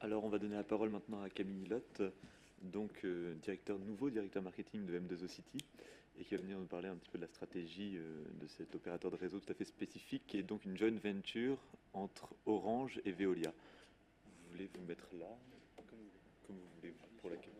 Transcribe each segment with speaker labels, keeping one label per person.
Speaker 1: Alors, on va donner la parole maintenant à Camille Lotte, donc nouveau directeur marketing de M2O City, et qui va venir nous parler un petit peu de la stratégie de cet opérateur de réseau tout à fait spécifique, qui est donc une joint venture entre Orange et Veolia. Vous voulez vous mettre là, comme vous voulez, pour la caméra.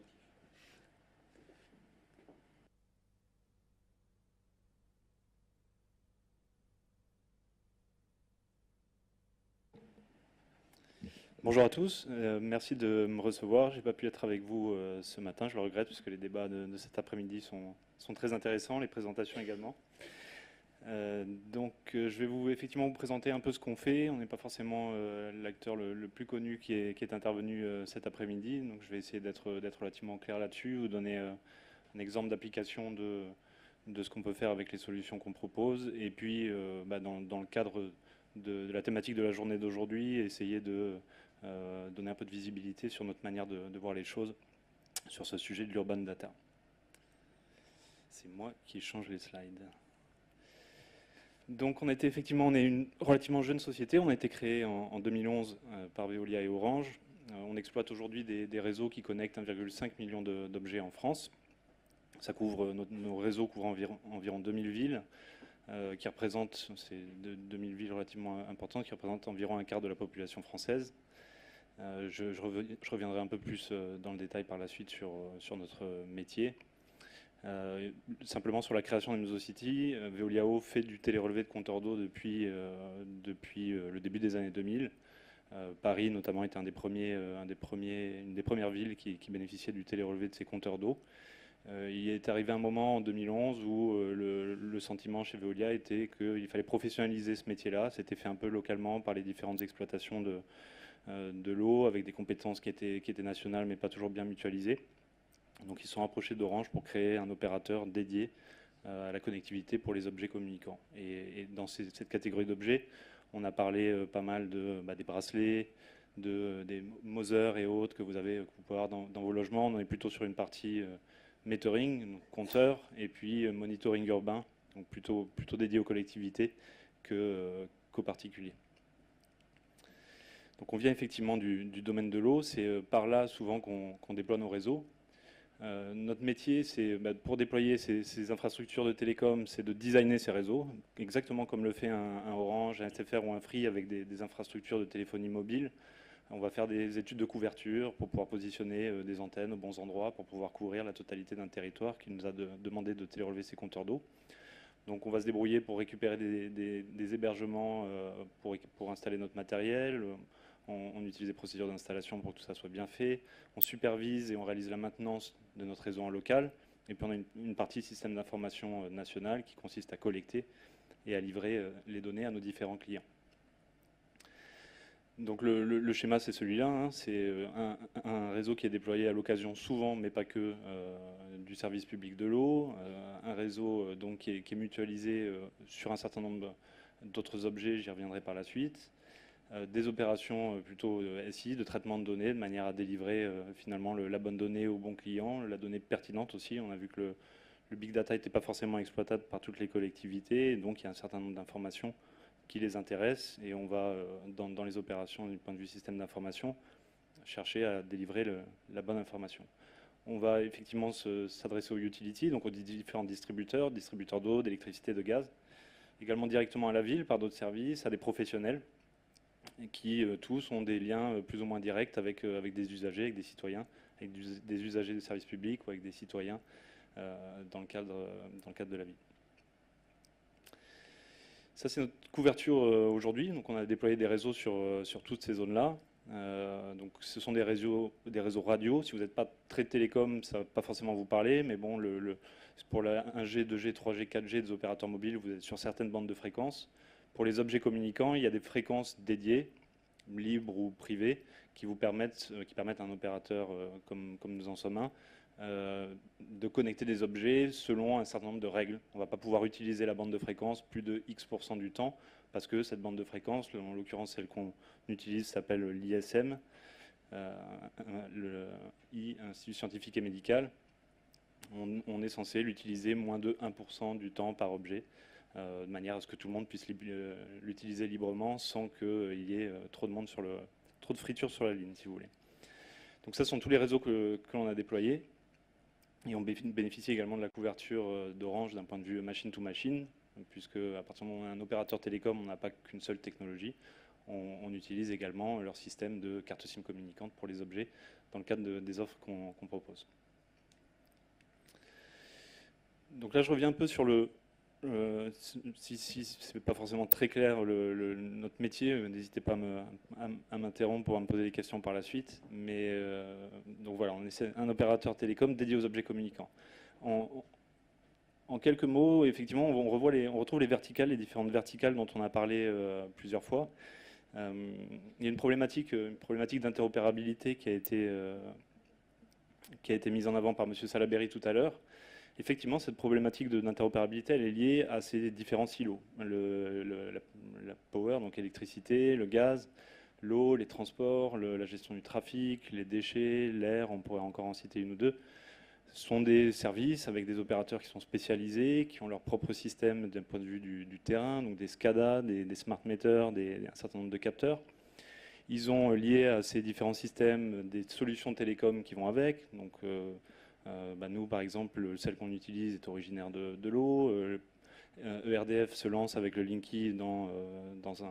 Speaker 2: Bonjour à tous, merci de me recevoir. J'ai pas pu être avec vous ce matin, je le regrette parce que les débats de cet après-midi sont très intéressants, les présentations également. Je vais effectivement vous présenter un peu ce qu'on fait. On n'est pas forcément l'acteur le plus connu qui est intervenu cet après-midi, donc je vais essayer d'être relativement clair là-dessus, vous donner un exemple d'application de ce qu'on peut faire avec les solutions qu'on propose, et puis dans le cadre de la thématique de la journée d'aujourd'hui, essayer de donner un peu de visibilité sur notre manière de voir les choses sur ce sujet de l'urban data. C'est moi qui change les slides. Donc on est une relativement jeune société, on a été créé en 2011 par Veolia et Orange. On exploite aujourd'hui des réseaux qui connectent 1,5 million d'objets en France. Ça couvre, nos réseaux couvrent environ 2000 villes, qui représentent, c'est 2000 villes relativement importantes, qui représentent environ un quart de la population française. Je reviendrai un peu plus dans le détail par la suite sur notre métier. Simplement sur la création de Muso City, Veoliao fait du télérelevé de compteurs d'eau depuis le début des années 2000. Paris notamment était une des premières villes qui bénéficiait du télérelevé de ces compteurs d'eau. Il est arrivé un moment en 2011 où le sentiment chez Veolia était qu'il fallait professionnaliser ce métier-là. C'était fait un peu localement par les différentes exploitations de l'eau, avec des compétences qui étaient nationales mais pas toujours bien mutualisées. Donc ils se sont rapprochés d'Orange pour créer un opérateur dédié à la connectivité pour les objets communicants. Et dans cette catégorie d'objets, on a parlé pas mal des bracelets, des Moser et autres que vous pouvez avoir dans vos logements. On est plutôt sur une partie metering, donc compteur, et puis monitoring urbain, donc plutôt dédié aux collectivités qu'aux particuliers. Donc on vient effectivement du domaine de l'eau, c'est par là souvent qu'on déploie nos réseaux. Notre métier, c'est pour déployer ces infrastructures de télécom, c'est de designer ces réseaux, exactement comme le fait un Orange, un SFR ou un Free avec des infrastructures de téléphonie mobile. On va faire des études de couverture pour pouvoir positionner des antennes aux bons endroits, pour pouvoir couvrir la totalité d'un territoire qui nous a demandé de télérelever ses compteurs d'eau. Donc on va se débrouiller pour récupérer des hébergements pour installer notre matériel. On utilise des procédures d'installation pour que tout ça soit bien fait. On supervise et on réalise la maintenance de notre réseau en local. Et puis on a une partie système d'information national qui consiste à collecter et à livrer les données à nos différents clients. Donc le schéma, c'est celui-là, hein. C'est un réseau qui est déployé à l'occasion souvent, mais pas que, du service public de l'eau, un réseau donc qui est mutualisé sur un certain nombre d'autres objets, j'y reviendrai par la suite, des opérations plutôt SI, de traitement de données, de manière à délivrer finalement la bonne donnée au bon client, la donnée pertinente aussi. On a vu que le big data n'était pas forcément exploitable par toutes les collectivités, et donc il y a un certain nombre d'informations qui les intéressent, et on va, dans les opérations du point de vue système d'information, chercher à délivrer la bonne information. On va effectivement s'adresser aux utilities, donc aux différents distributeurs d'eau, d'électricité, de gaz, également directement à la ville par d'autres services, à des professionnels, qui tous ont des liens plus ou moins directs avec des usagers, avec des citoyens, avec des usagers des services publics ou avec des citoyens dans le cadre de la ville. Ça, c'est notre couverture aujourd'hui. Donc, on a déployé des réseaux sur toutes ces zones-là. Donc, ce sont des réseaux radio. Si vous n'êtes pas très télécom, ça ne va pas forcément vous parler. Mais bon, pour la 1G, 2G, 3G, 4G des opérateurs mobiles, vous êtes sur certaines bandes de fréquences. Pour les objets communicants, il y a des fréquences dédiées, libres ou privées, qui permettent à un opérateur comme nous en sommes un, de connecter des objets selon un certain nombre de règles. On ne va pas pouvoir utiliser la bande de fréquence plus de X% du temps, parce que cette bande de fréquence, en l'occurrence celle qu'on utilise, s'appelle l'ISM, Institut scientifique et médical. On est censé l'utiliser moins de 1% du temps par objet, de manière à ce que tout le monde puisse l'utiliser librement sans qu'il y ait trop de friture sur la ligne, si vous voulez. Donc ça, ce sont tous les réseaux que l'on a déployés. Et on bénéficie également de la couverture d'Orange d'un point de vue machine-to-machine, puisque à partir du moment où on a un opérateur télécom, on n'a pas qu'une seule technologie. On utilise également leur système de carte SIM communicante pour les objets dans le cadre des offres qu'on propose. Donc là, je reviens un peu sur si ce n'est pas forcément très clair notre métier, n'hésitez pas à m'interrompre pour me poser des questions par la suite. Mais donc voilà, on est un opérateur télécom dédié aux objets communicants. En quelques mots, effectivement, on retrouve les verticales, les différentes verticales dont on a parlé plusieurs fois. Il y a une problématique d'interopérabilité qui a été mise en avant par M. Salaberry tout à l'heure. Effectivement, cette problématique d'interopérabilité, elle est liée à ces différents silos. La power, donc l'électricité, le gaz, l'eau, les transports, la gestion du trafic, les déchets, l'air, on pourrait encore en citer une ou deux. Ce sont des services avec des opérateurs qui sont spécialisés, qui ont leur propre système d'un point de vue du terrain, donc des SCADA, des smart meters, un certain nombre de capteurs. Ils ont lié à ces différents systèmes des solutions télécom qui vont avec. Donc, nous, par exemple, celle qu'on utilise est originaire de l'eau. ERDF se lance avec le Linky dans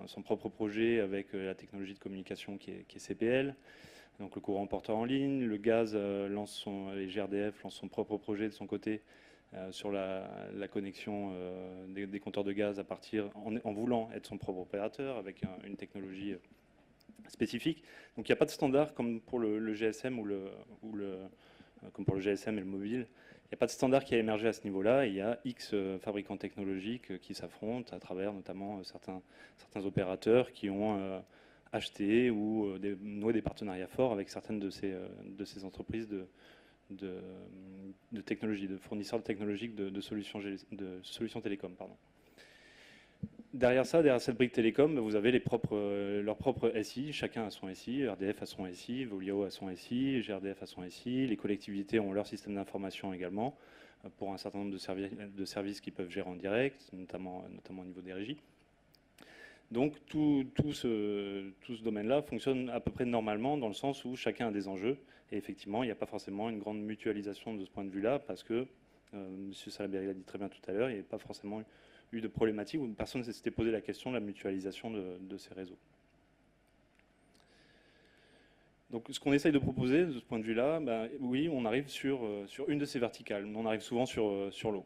Speaker 2: son propre projet avec la technologie de communication qui est CPL. Donc le courant porteur en ligne, le gaz et GRDF lance son propre projet de son côté sur la connexion des compteurs de gaz en voulant être son propre opérateur avec une technologie spécifique. Donc il n'y a pas de standard comme pour le GSM comme pour le GSM et le mobile. Il n'y a pas de standard qui a émergé à ce niveau-là. Il y a X fabricants technologiques qui s'affrontent à travers notamment certains opérateurs qui ont acheter ou nouer des partenariats forts avec certaines de ces entreprises de technologie, de fournisseurs technologiques de solutions télécom. Pardon. Derrière cette brique télécom, vous avez leur propre SI. Chacun a son SI. RDF a son SI, Volio a son SI, GRDF a son SI. Les collectivités ont leur système d'information également pour un certain nombre de services qu'ils peuvent gérer en direct, notamment au niveau des régies. Donc tout ce domaine-là fonctionne à peu près normalement dans le sens où chacun a des enjeux. Et effectivement, il n'y a pas forcément une grande mutualisation de ce point de vue-là parce que, M. Salaberry l'a dit très bien tout à l'heure, il n'y avait pas forcément eu de problématique où personne ne s'était posé la question de la mutualisation de ces réseaux. Donc ce qu'on essaye de proposer de ce point de vue-là, oui, on arrive sur une de ces verticales. On arrive souvent sur l'eau.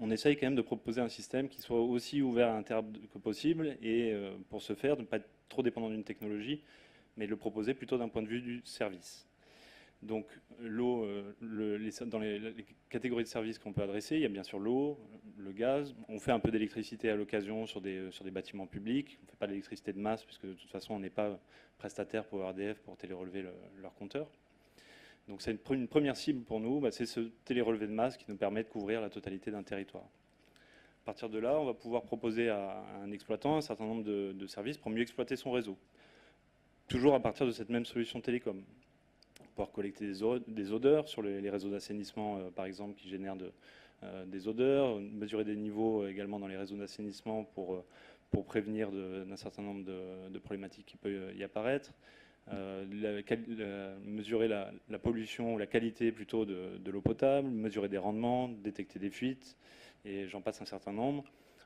Speaker 2: On essaye quand même de proposer un système qui soit aussi ouvert à l'interne que possible et pour ce faire, de ne pas être trop dépendant d'une technologie, mais de le proposer plutôt d'un point de vue du service. Donc l'eau, dans les catégories de services qu'on peut adresser, il y a bien sûr l'eau, le gaz. On fait un peu d'électricité à l'occasion sur des bâtiments publics. On ne fait pas d'électricité de masse puisque de toute façon on n'est pas prestataire pour RDF pour télérelever leur compteur. Donc c'est une première cible pour nous, c'est ce télérelevé de masse qui nous permet de couvrir la totalité d'un territoire. À partir de là, on va pouvoir proposer à un exploitant un certain nombre de services pour mieux exploiter son réseau. Toujours à partir de cette même solution télécom. Pouvoir collecter des odeurs sur les réseaux d'assainissement, par exemple, qui génèrent des odeurs, mesurer des niveaux également dans les réseaux d'assainissement pour prévenir d'un certain nombre de problématiques qui peuvent y apparaître. Mesurer la pollution ou la qualité plutôt de l'eau potable, mesurer des rendements, détecter des fuites, et j'en passe un certain nombre.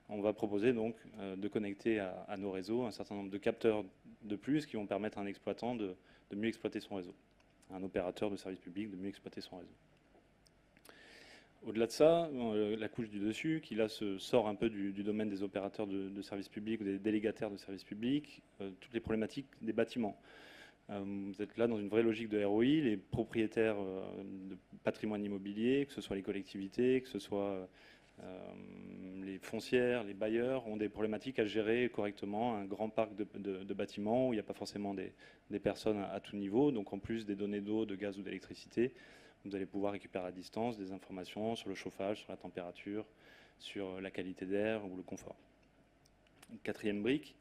Speaker 2: On va proposer donc de connecter à nos réseaux un certain nombre de capteurs de plus qui vont permettre à un exploitant de mieux exploiter son réseau, à un opérateur de service public de mieux exploiter son réseau. Au-delà de ça, la couche du dessus, qui là sort un peu du domaine des opérateurs de services publics ou des délégataires de services publics, toutes les problématiques des bâtiments. Vous êtes là dans une vraie logique de ROI, les propriétaires de patrimoine immobilier, que ce soit les collectivités, que ce soit les foncières, les bailleurs, ont des problématiques à gérer correctement un grand parc de bâtiments où il n'y a pas forcément des personnes à tout niveau. Donc en plus des données d'eau, de gaz ou d'électricité, vous allez pouvoir récupérer à distance des informations sur le chauffage, sur la température, sur la qualité d'air ou le confort. Quatrième brique,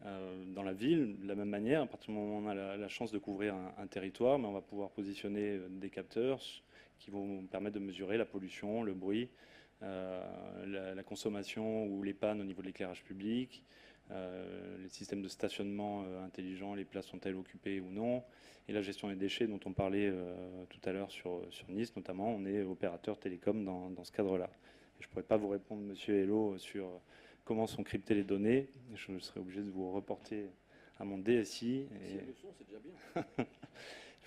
Speaker 2: dans la ville, de la même manière, à partir du moment où on a la chance de couvrir un territoire, on va pouvoir positionner des capteurs qui vont permettre de mesurer la pollution, le bruit, la consommation ou les pannes au niveau de l'éclairage public, les systèmes de stationnement intelligents, les places sont-elles occupées ou non, et la gestion des déchets dont on parlait tout à l'heure sur Nice notamment. On est opérateur télécom dans ce cadre-là. Je ne pourrais pas vous répondre, monsieur Hello, sur comment sont cryptées les données. Je serais obligé de vous reporter à mon DSI. Et...
Speaker 3: Si elles le sont, c'est déjà bien.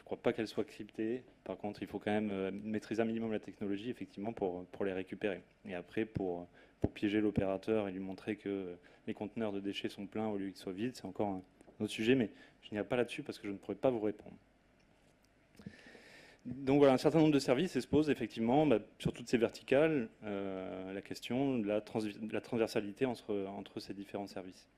Speaker 2: je ne crois pas qu'elles soient cryptées. Par contre, il faut quand même maîtriser un minimum la technologie, effectivement, pour les récupérer. Et après, pour piéger l'opérateur et lui montrer que les conteneurs de déchets sont pleins au lieu qu'ils soient vides, c'est encore un autre sujet, mais je n'irai pas là-dessus parce que je ne pourrais pas vous répondre. Donc voilà, un certain nombre de services et se pose effectivement sur toutes ces verticales la question de la transversalité entre ces différents services.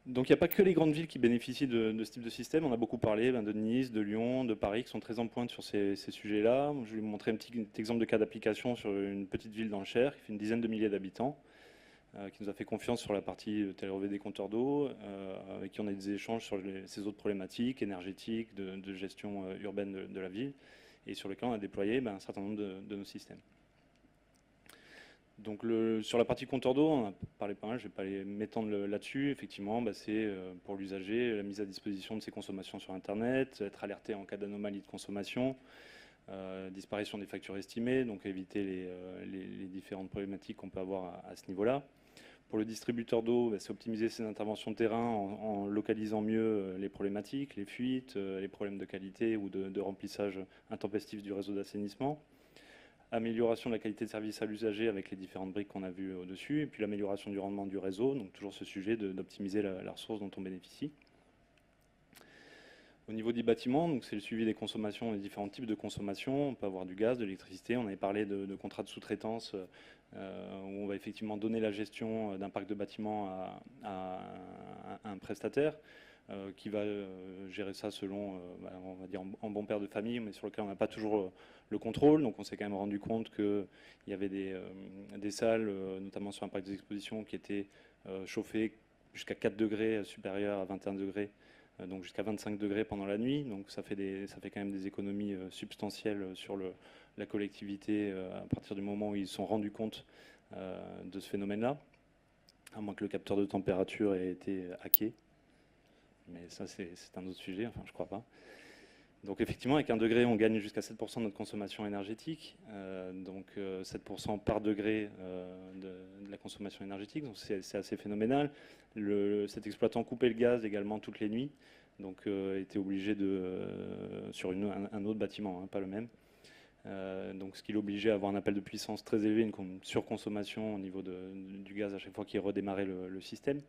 Speaker 2: Donc il n'y a pas que les grandes villes qui bénéficient de ce type de système. On a beaucoup parlé de Nice, de Lyon, de Paris qui sont très en pointe sur ces sujets-là. Je vais vous montrer un petit exemple de cas d'application sur une petite ville dans le Cher qui fait une dizaine de milliers d'habitants, qui nous a fait confiance sur la partie télérelevé des compteurs d'eau, avec qui on a eu des échanges sur ces autres problématiques énergétiques, de gestion urbaine de la ville, et sur lesquels on a déployé un certain nombre de nos systèmes. Donc sur la partie compteur d'eau, on a parlé pas mal, je ne vais pas m'étendre là-dessus. Effectivement, c'est pour l'usager la mise à disposition de ses consommations sur Internet, être alerté en cas d'anomalie de consommation, disparition des factures estimées, donc éviter les différentes problématiques qu'on peut avoir à ce niveau-là. Pour le distributeur d'eau, c'est optimiser ses interventions de terrain en localisant mieux les problématiques, les fuites, les problèmes de qualité ou de remplissage intempestif du réseau d'assainissement. Amélioration de la qualité de service à l'usager avec les différentes briques qu'on a vues au-dessus, et puis l'amélioration du rendement du réseau, donc toujours ce sujet d'optimiser la ressource dont on bénéficie. Au niveau des bâtiments, c'est le suivi des consommations, des différents types de consommation. On peut avoir du gaz, de l'électricité. On avait parlé de contrats de sous-traitance où on va effectivement donner la gestion d'un parc de bâtiments à un prestataire qui va gérer ça selon, on va dire, en bon père de famille, mais sur lequel on n'a pas toujours le contrôle. Donc on s'est quand même rendu compte qu'il y avait des salles, notamment sur un parc d'exposition, qui étaient chauffées jusqu'à 4 degrés supérieurs à 21 degrés, donc jusqu'à 25 degrés pendant la nuit. Donc ça fait quand même des économies substantielles sur la collectivité à partir du moment où ils se sont rendus compte de ce phénomène-là, à moins que le capteur de température ait été hacké. Mais ça, c'est un autre sujet, enfin je crois pas. Donc effectivement, avec 1 degré, on gagne jusqu'à 7% de notre consommation énergétique, donc 7% par degré de la consommation énergétique, donc c'est assez phénoménal. Cet exploitant coupait le gaz également toutes les nuits, donc était obligé sur un autre bâtiment, pas le même, donc ce qui l'obligeait à avoir un appel de puissance très élevé, une surconsommation au niveau du gaz à chaque fois qu'il redémarrait le système.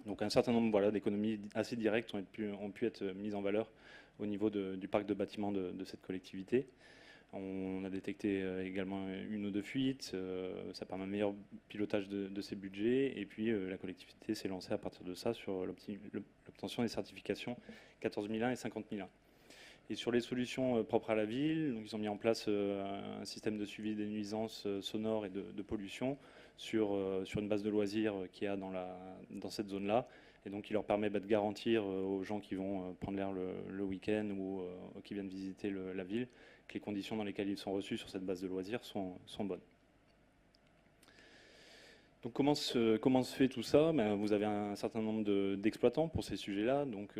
Speaker 2: Donc un certain nombre d'économies assez directes ont pu être mises en valeur au niveau du parc de bâtiments de cette collectivité. On a détecté également 1 ou 2 fuites, ça permet un meilleur pilotage de ses budgets, et puis la collectivité s'est lancée à partir de ça sur l'obtention des certifications 14001 et 50001. Et sur les solutions propres à la ville, donc ils ont mis en place un système de suivi des nuisances sonores et de pollution sur une base de loisirs qu'il y a dans cette zone-là. Et donc, il leur permet de garantir aux gens qui vont prendre l'air le week-end ou qui viennent visiter la ville que les conditions dans lesquelles ils sont reçus sur cette base de loisirs sont bonnes. Donc, comment se fait tout ça? Vous avez un certain nombre d'exploitants pour ces sujets-là. Donc,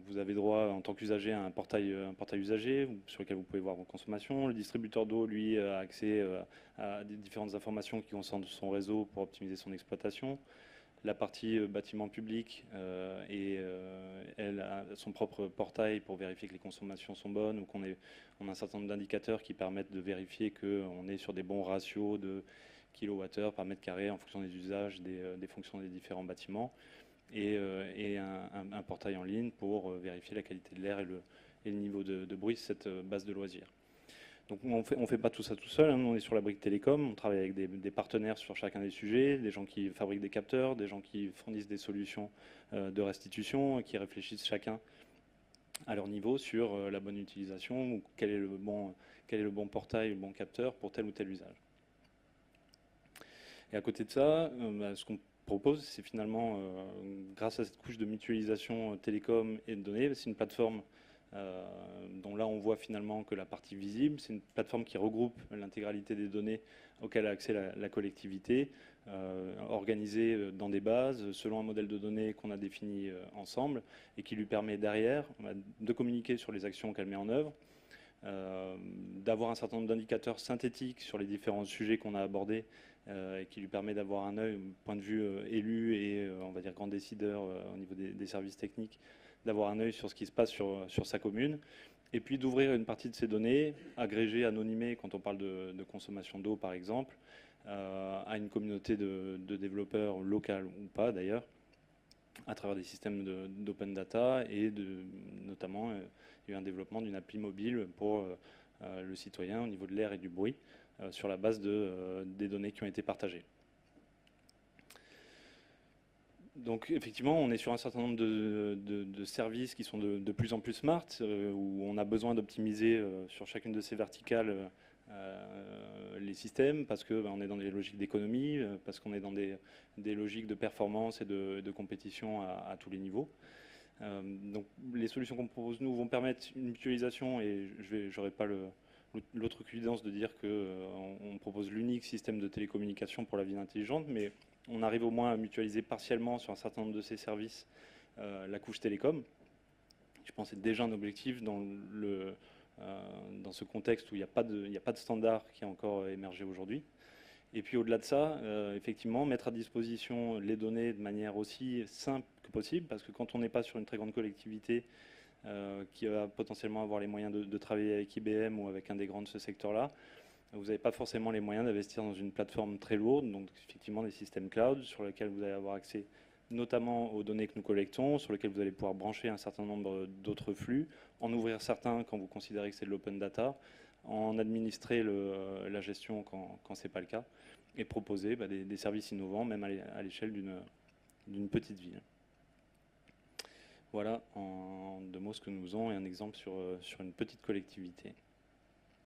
Speaker 2: vous avez droit, en tant qu'usager, à un portail usager sur lequel vous pouvez voir vos consommations. Le distributeur d'eau, lui, a accès à des différentes informations qui concernent son réseau pour optimiser son exploitation. La partie bâtiment public, elle a son propre portail pour vérifier que les consommations sont bonnes ou qu'on a un certain nombre d'indicateurs qui permettent de vérifier qu'on est sur des bons ratios de kilowattheure par mètre carré en fonction des usages, des fonctions des différents bâtiments, et un portail en ligne pour vérifier la qualité de l'air et le niveau de bruit de cette base de loisirs. Donc on fait pas tout ça tout seul, hein. On est sur la brique télécom, on travaille avec des partenaires sur chacun des sujets, des gens qui fabriquent des capteurs, des gens qui fournissent des solutions de restitution, qui réfléchissent chacun à leur niveau sur la bonne utilisation, ou quel est le bon portail, le bon capteur pour tel ou tel usage. Et à côté de ça, ce qu'on propose, c'est finalement, grâce à cette couche de mutualisation télécom et de données, c'est une plateforme dont là on voit finalement que la partie visible, c'est une plateforme qui regroupe l'intégralité des données auxquelles a accès la collectivité, organisé dans des bases selon un modèle de données qu'on a défini ensemble et qui lui permet derrière de communiquer sur les actions qu'elle met en œuvre, d'avoir un certain nombre d'indicateurs synthétiques sur les différents sujets qu'on a abordés et qui lui permet d'avoir un œil, point de vue élu et on va dire grand décideur au niveau des services techniques, d'avoir un œil sur ce qui se passe sur sa commune, et puis d'ouvrir une partie de ces données, agrégées, anonymées, quand on parle de consommation d'eau par exemple, à une communauté de développeurs locales ou pas d'ailleurs, à travers des systèmes d'open data et notamment il y a eu un développement d'une appli mobile pour le citoyen au niveau de l'air et du bruit sur la base des données qui ont été partagées. Donc effectivement, on est sur un certain nombre de services qui sont de plus en plus smart, où on a besoin d'optimiser sur chacune de ces verticales les systèmes, parce qu'on est dans des logiques d'économie, parce qu'on est dans des logiques de performance et de compétition à tous les niveaux. Donc les solutions qu'on propose nous vont permettre une mutualisation, et je n'aurai pas l'outrecuidance de dire qu'on propose l'unique système de télécommunication pour la ville intelligente, mais on arrive au moins à mutualiser partiellement sur un certain nombre de ces services la couche télécom. Je pense que c'est déjà un objectif dans ce contexte où il n'y a pas de standard qui a encore émergé aujourd'hui. Et puis au-delà de ça, effectivement, mettre à disposition les données de manière aussi simple que possible, parce que quand on n'est pas sur une très grande collectivité qui va potentiellement avoir les moyens de travailler avec IBM ou avec un des grands de ce secteur-là, vous n'avez pas forcément les moyens d'investir dans une plateforme très lourde, donc effectivement des systèmes cloud sur lesquels vous allez avoir accès notamment aux données que nous collectons, sur lesquelles vous allez pouvoir brancher un certain nombre d'autres flux, en ouvrir certains quand vous considérez que c'est de l'open data, en administrer la gestion quand ce n'est pas le cas, et proposer des services innovants, même à l'échelle d'une petite ville. Voilà en deux mots ce que nous faisons et un exemple sur une petite collectivité.